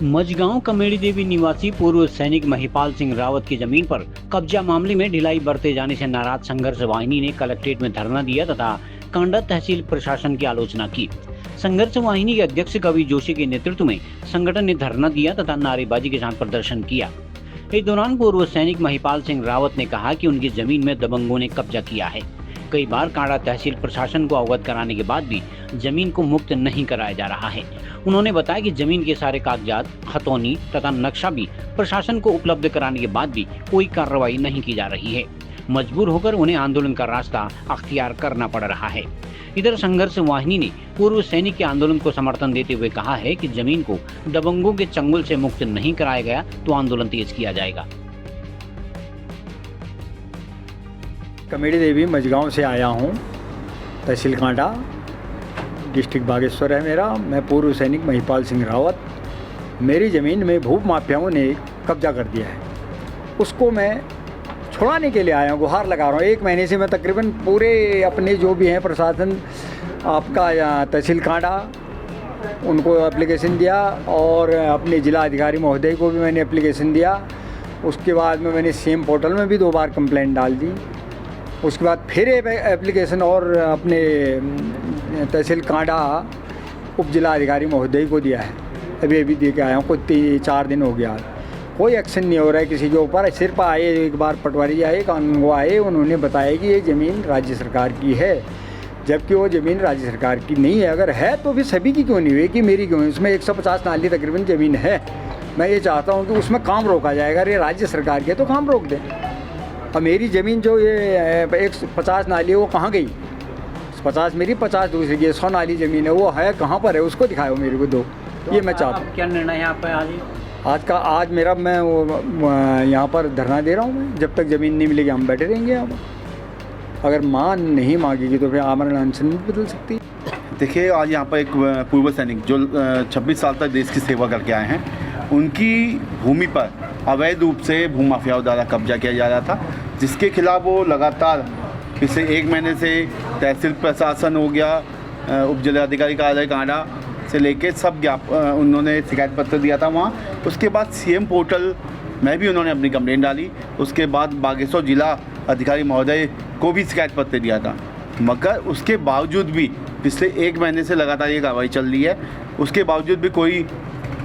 मझगांव कमेड़ी देवी निवासी पूर्व सैनिक महिपाल सिंह रावत की जमीन पर कब्जा मामले में ढिलाई बरते जाने से नाराज संघर्ष वाहिनी ने कलेक्ट्रेट में धरना दिया तथा कांडा तहसील प्रशासन की आलोचना की। संघर्ष वाहिनी के अध्यक्ष कवि जोशी के नेतृत्व में संगठन ने धरना दिया तथा नारेबाजी के साथ प्रदर्शन किया। इस दौरान पूर्व सैनिक महिपाल सिंह रावत ने कहा कि उनकी जमीन में दबंगों ने कब्जा किया है। कई बार कांडा तहसील प्रशासन को अवगत कराने के बाद भी जमीन को मुक्त नहीं कराया जा रहा है। उन्होंने बताया कि जमीन के सारे कागजात, खतौनी तथा नक्शा भी प्रशासन को उपलब्ध कराने के बाद भी कोई कार्रवाई नहीं की जा रही है। मजबूर होकर उन्हें आंदोलन का रास्ता अख्तियार करना पड़ रहा है। इधर संघर्ष वाहिनी ने पूर्व सैनिक के आंदोलन को समर्थन देते हुए कहा है कि जमीन को दबंगों के चंगुल से मुक्त नहीं कराया गया तो आंदोलन तेज किया जाएगा। कमेड़ी देवी मझगांव से आया हूँ, तहसील कांडा, डिस्ट्रिक्ट बागेश्वर है मेरा। मैं पूर्व सैनिक महिपाल सिंह रावत। मेरी ज़मीन में भूप माफियाओं ने कब्जा कर दिया है, उसको मैं छुड़ाने के लिए आया हूँ, गुहार लगा रहा हूँ। 1 महीने से मैं तकरीबन पूरे अपने जो भी हैं प्रशासन आपका तहसील कांडा उनको एप्लीकेशन दिया और अपने ज़िला अधिकारी महोदय को भी मैंने एप्लीकेशन दिया। उसके बाद में मैंने सीएम पोर्टल में भी 2 बार कंप्लेंट डाल दी। उसके बाद फिर एप्लीकेशन और अपने तहसील कांडा उप जिला अधिकारी महोदय को दिया है। अभी दे के आया हूँ, कुछ 4 दिन हो गया। कोई एक्शन नहीं हो रहा है किसी के ऊपर। सिर्फ आए, एक बार पटवारी आए, कानून को आए, उन्होंने बताया कि ये ज़मीन राज्य सरकार की है, जबकि वो ज़मीन राज्य सरकार की नहीं है। अगर है तो फिर सभी की क्यों नहीं हुई कि मेरी क्यों? इसमें 150 नाली तकरीबन ज़मीन है। मैं ये चाहता हूँ कि उसमें काम रोका जाएगा। अरे राज्य सरकार के तो काम रोक दें। अब मेरी ज़मीन जो ये 150 नाली है वो कहाँ गई? 50 मेरी, 50 दूसरी की, 100 नाली ज़मीन है, वो है कहाँ पर है? उसको दिखाओ मेरे को दो। तो ये मैं चाहता हूँ। क्या निर्णय है आप आज मेरा मैं यहाँ पर धरना दे रहा हूँ। मैं जब तक ज़मीन नहीं मिलेगी हम बैठे रहेंगे यहाँ पर। अगर मां नहीं मांगेगी तो फिर आमरण अनशन भी बदल सकती है। देखिए, आज यहाँ पर एक पूर्व सैनिक जो 26 साल तक देश की सेवा करके आए हैं, उनकी भूमि पर अवैध रूप से भूमाफियाओं द्वारा कब्जा किया जा रहा था, जिसके खिलाफ वो लगातार पिछले 1 महीने से तहसील प्रशासन हो गया, उप जिलाधिकारी कार्यालय कांडा से लेके सब उन्होंने शिकायत पत्र दिया था वहाँ। उसके बाद सीएम पोर्टल में भी उन्होंने अपनी कंप्लेंट डाली। उसके बाद बागेश्वर जिला अधिकारी महोदय को भी शिकायत पत्र दिया था, मगर उसके बावजूद भी पिछले 1 महीने से लगातार ये कार्रवाई चल रही है। उसके बावजूद भी कोई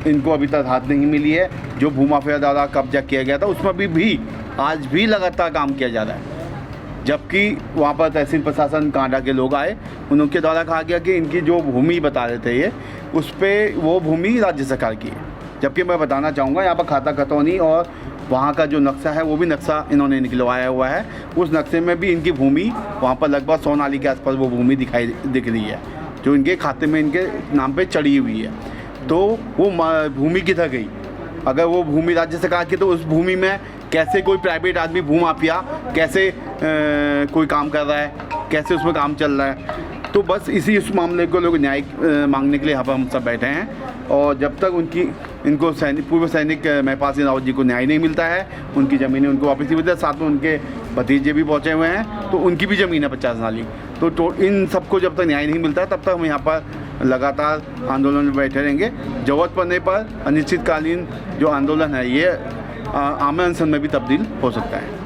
इनको अभी तक राहत नहीं मिली है। जो भूमाफिया द्वारा कब्जा किया गया था उसमें भी आज भी लगातार काम किया जा रहा है, जबकि वहाँ पर तहसील प्रशासन कांडा के लोग आए, उनके द्वारा कहा गया कि इनकी जो भूमि बता रहे थे ये, उस पर वो भूमि राज्य सरकार की है। जबकि मैं बताना चाहूँगा, यहाँ पर खाता खतौनी और वहाँ का जो नक्शा है वो भी नक्शा इन्होंने निकलवाया हुआ है। उस नक्शे में भी इनकी भूमि वहाँ पर लगभग 100 नाली के आसपास वो भूमि दिख रही है, जो इनके खाते में इनके नाम पर चढ़ी हुई है। तो वो भूमि किधर गई? अगर वो भूमि राज्य सरकार की तो उस भूमि में कैसे कोई प्राइवेट आदमी भूमाफिया कैसे कोई काम कर रहा है, कैसे उसमें काम चल रहा है? तो बस इस मामले को लोग न्याय मांगने के लिए यहाँ पर हम सब बैठे हैं। और जब तक इनको पूर्व सैनिक महिपाल सिंह रावत जी को न्याय नहीं मिलता है, उनकी ज़मीनें उनको वापस नहीं मिलती है। साथ में उनके भतीजे भी पहुँचे हुए हैं, तो उनकी भी ज़मीन है 50 नाली। तो इन सबको जब तक न्याय नहीं मिलता है, तब तक हम यहाँ पर लगातार आंदोलन में बैठे रहेंगे। ज़रूरत पड़ने पर अनिश्चितकालीन जो आंदोलन है ये आमरण अनशन में भी तब्दील हो सकता है।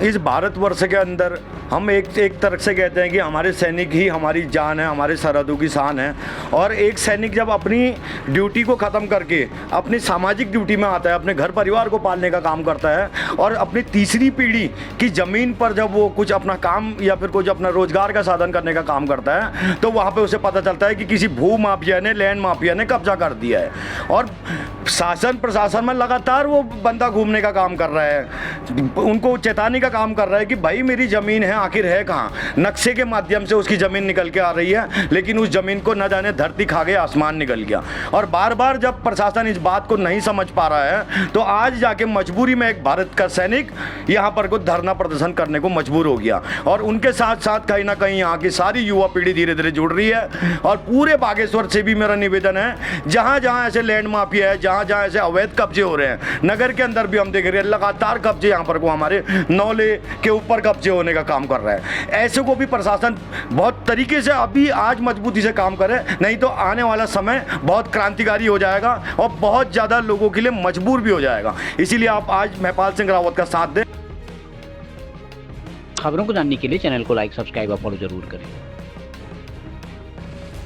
इस भारतवर्ष के अंदर हम एक तरफ से कहते हैं कि हमारे सैनिक ही हमारी जान है, हमारे सरहदों की शान है। और एक सैनिक जब अपनी ड्यूटी को ख़त्म करके अपनी सामाजिक ड्यूटी में आता है, अपने घर परिवार को पालने का काम करता है, और अपनी तीसरी पीढ़ी की ज़मीन पर जब वो कुछ अपना काम या फिर कुछ अपना रोजगार का साधन करने का काम करता है, तो वहाँ पर उसे पता चलता है कि किसी भू माफिया ने, लैंड माफिया ने कब्जा कर दिया है। और शासन प्रशासन में लगातार वो बंदा घूमने का काम कर रहा है, उनको चेताने का काम कर रहा है कि भाई मेरी ज़मीन है, आखिर है कहाँ? नक्शे के माध्यम से उसकी ज़मीन निकल के आ रही है, लेकिन उस ज़मीन को न जाने धरती खा गया, आसमान निकल गया। और बार बार जब प्रशासन इस बात को नहीं समझ पा रहा है, तो आज जाके मजबूरी में एक भारत का सैनिक यहाँ पर को धरना प्रदर्शन करने को मजबूर हो गया। और उनके साथ साथ कहीं ना कहीं यहाँ की सारी युवा पीढ़ी धीरे धीरे जुड़ रही है। और पूरे बागेश्वर से भी मेरा निवेदन है, जहाँ जहाँ ऐसे लैंड माफिया है, जहाँ जहाँ ऐसे अवैध कब्जे हो रहे हैं, नगर के अंदर भी हम देख रहे हैं लगातार कब्जे यहाँ पर को हमारे 9 वाले के ऊपर कब्जे होने का काम कर रहा है। ऐसे को भी प्रशासन बहुत तरीके से अभी आज मजबूती से काम करे, नहीं तो आने वाला समय बहुत क्रांतिकारी हो जाएगा और बहुत ज़्यादा लोगों के लिए मजबूर भी हो जाएगा। इसीलिए आप आज महिपाल सिंह रावत का साथ दें। खबरों को जानने के लिए चैनल को लाइक, सब्सक्राइब और फॉलो जरूर करें।